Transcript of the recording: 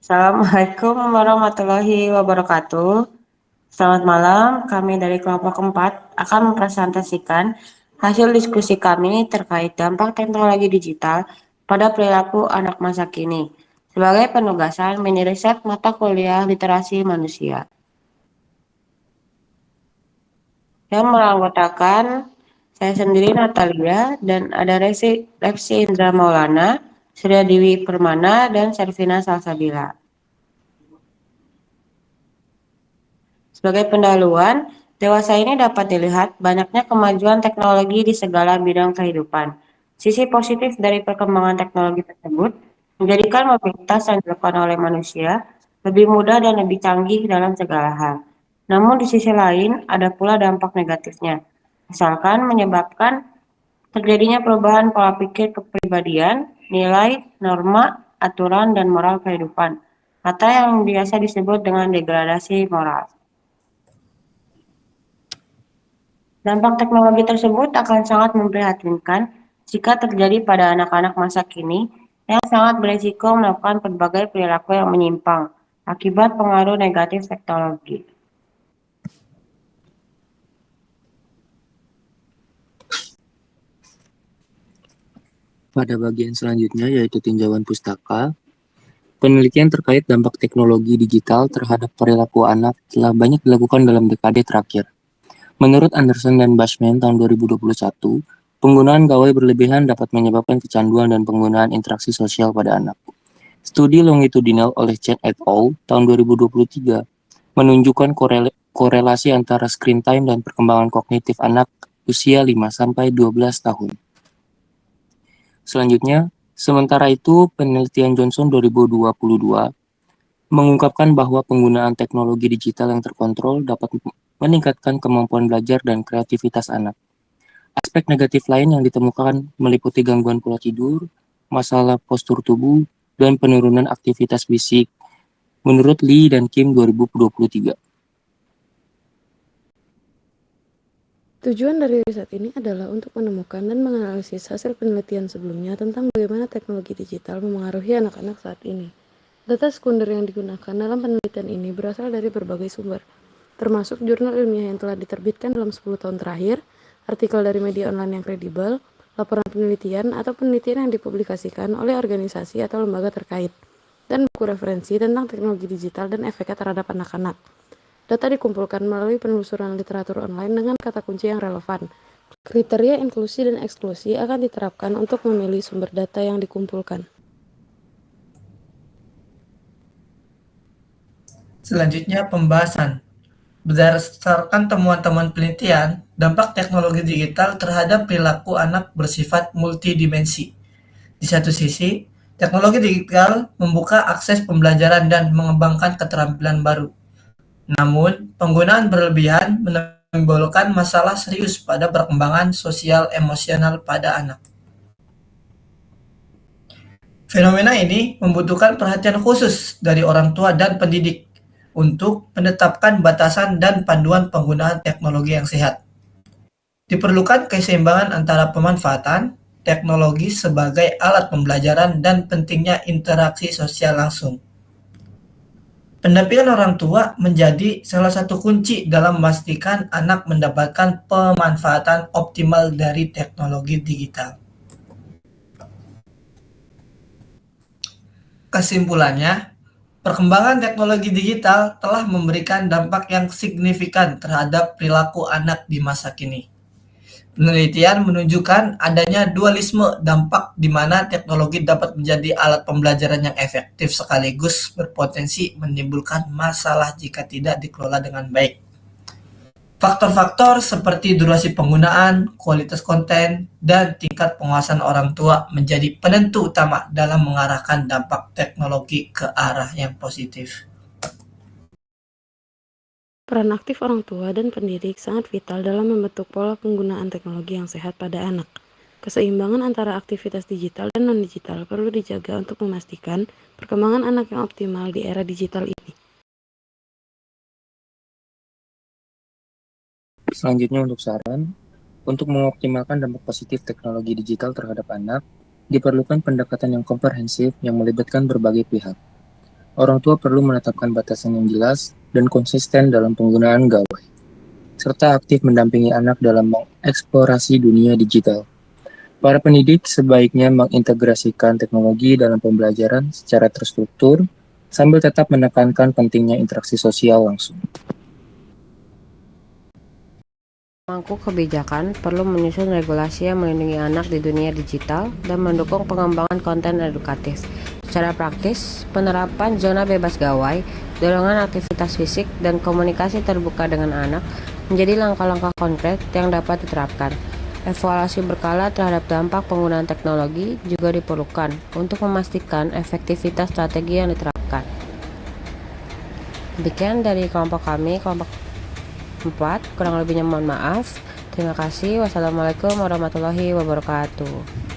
Assalamualaikum warahmatullahi wabarakatuh. Selamat malam, kami dari kelompok keempat akan mempresentasikan hasil diskusi kami terkait dampak teknologi digital pada perilaku anak masa kini sebagai penugasan mini riset mata kuliah literasi manusia. Yang menganggotakan saya sendiri Natalia dan ada Repsi Indra Maulana, Surya Dewi Permana, dan Servina Salsabila. Sebagai pendahuluan, dewasa ini dapat dilihat banyaknya kemajuan teknologi di segala bidang kehidupan. Sisi positif dari perkembangan teknologi tersebut menjadikan mobilitas yang dilakukan oleh manusia lebih mudah dan lebih canggih dalam segala hal. Namun di sisi lain ada pula dampak negatifnya, misalkan menyebabkan terjadinya perubahan pola pikir kepribadian, nilai, norma, aturan, dan moral kehidupan, atau yang biasa disebut dengan degradasi moral. Dampak teknologi tersebut akan sangat memprihatinkan jika terjadi pada anak-anak masa kini yang sangat berisiko melakukan berbagai perilaku yang menyimpang akibat pengaruh negatif teknologi. Pada bagian selanjutnya yaitu tinjauan pustaka, penelitian terkait dampak teknologi digital terhadap perilaku anak telah banyak dilakukan dalam dekade terakhir. Menurut Anderson dan Bashman tahun 2021, penggunaan gawai berlebihan dapat menyebabkan kecanduan dan penggunaan interaksi sosial pada anak. Studi longitudinal oleh Chen et al. Tahun 2023 menunjukkan korelasi antara screen time dan perkembangan kognitif anak usia 5-12 tahun. Selanjutnya, sementara itu penelitian Johnson 2022 mengungkapkan bahwa penggunaan teknologi digital yang terkontrol dapat meningkatkan kemampuan belajar dan kreativitas anak. Aspek negatif lain yang ditemukan meliputi gangguan pola tidur, masalah postur tubuh, dan penurunan aktivitas fisik, menurut Lee dan Kim 2023. Tujuan dari riset ini adalah untuk menemukan dan menganalisis hasil penelitian sebelumnya tentang bagaimana teknologi digital memengaruhi anak-anak saat ini. Data sekunder yang digunakan dalam penelitian ini berasal dari berbagai sumber, termasuk jurnal ilmiah yang telah diterbitkan dalam 10 tahun terakhir, artikel dari media online yang kredibel, laporan penelitian atau penelitian yang dipublikasikan oleh organisasi atau lembaga terkait, dan buku referensi tentang teknologi digital dan efeknya terhadap anak-anak. Data dikumpulkan melalui penelusuran literatur online dengan kata kunci yang relevan. Kriteria inklusi dan eksklusi akan diterapkan untuk memilih sumber data yang dikumpulkan. Selanjutnya pembahasan. Berdasarkan temuan-temuan penelitian, dampak teknologi digital terhadap perilaku anak bersifat multidimensi. Di satu sisi, teknologi digital membuka akses pembelajaran dan mengembangkan keterampilan baru. Namun, penggunaan berlebihan menimbulkan masalah serius pada perkembangan sosial emosional pada anak. Fenomena ini membutuhkan perhatian khusus dari orang tua dan pendidik untuk menetapkan batasan dan panduan penggunaan teknologi yang sehat. Diperlukan keseimbangan antara pemanfaatan teknologi sebagai alat pembelajaran dan pentingnya interaksi sosial langsung. Pendampingan orang tua menjadi salah satu kunci dalam memastikan anak mendapatkan pemanfaatan optimal dari teknologi digital. Kesimpulannya, perkembangan teknologi digital telah memberikan dampak yang signifikan terhadap perilaku anak di masa kini. Penelitian menunjukkan adanya dualisme dampak di mana teknologi dapat menjadi alat pembelajaran yang efektif sekaligus berpotensi menimbulkan masalah jika tidak dikelola dengan baik. Faktor-faktor seperti durasi penggunaan, kualitas konten, dan tingkat penguasaan orang tua menjadi penentu utama dalam mengarahkan dampak teknologi ke arah yang positif. Peran aktif orang tua dan pendidik sangat vital dalam membentuk pola penggunaan teknologi yang sehat pada anak. Keseimbangan antara aktivitas digital dan non-digital perlu dijaga untuk memastikan perkembangan anak yang optimal di era digital ini. Selanjutnya untuk saran, untuk mengoptimalkan dampak positif teknologi digital terhadap anak, diperlukan pendekatan yang komprehensif yang melibatkan berbagai pihak. orang tua perlu menetapkan batasan yang jelas dan konsisten dalam penggunaan gawai, serta aktif mendampingi anak dalam mengeksplorasi dunia digital. Para pendidik sebaiknya mengintegrasikan teknologi dalam pembelajaran secara terstruktur, sambil tetap menekankan pentingnya interaksi sosial langsung. Pemangku kebijakan perlu menyusun regulasi yang melindungi anak di dunia digital dan mendukung pengembangan konten edukatif. Secara praktis, penerapan zona bebas gawai, dorongan aktivitas fisik, dan komunikasi terbuka dengan anak menjadi langkah-langkah konkret yang dapat diterapkan. Evaluasi berkala terhadap dampak penggunaan teknologi juga diperlukan untuk memastikan efektivitas strategi yang diterapkan. Demikian dari kelompok kami, kelompok 4, kurang lebihnya mohon maaf. Terima kasih. Wassalamualaikum warahmatullahi wabarakatuh.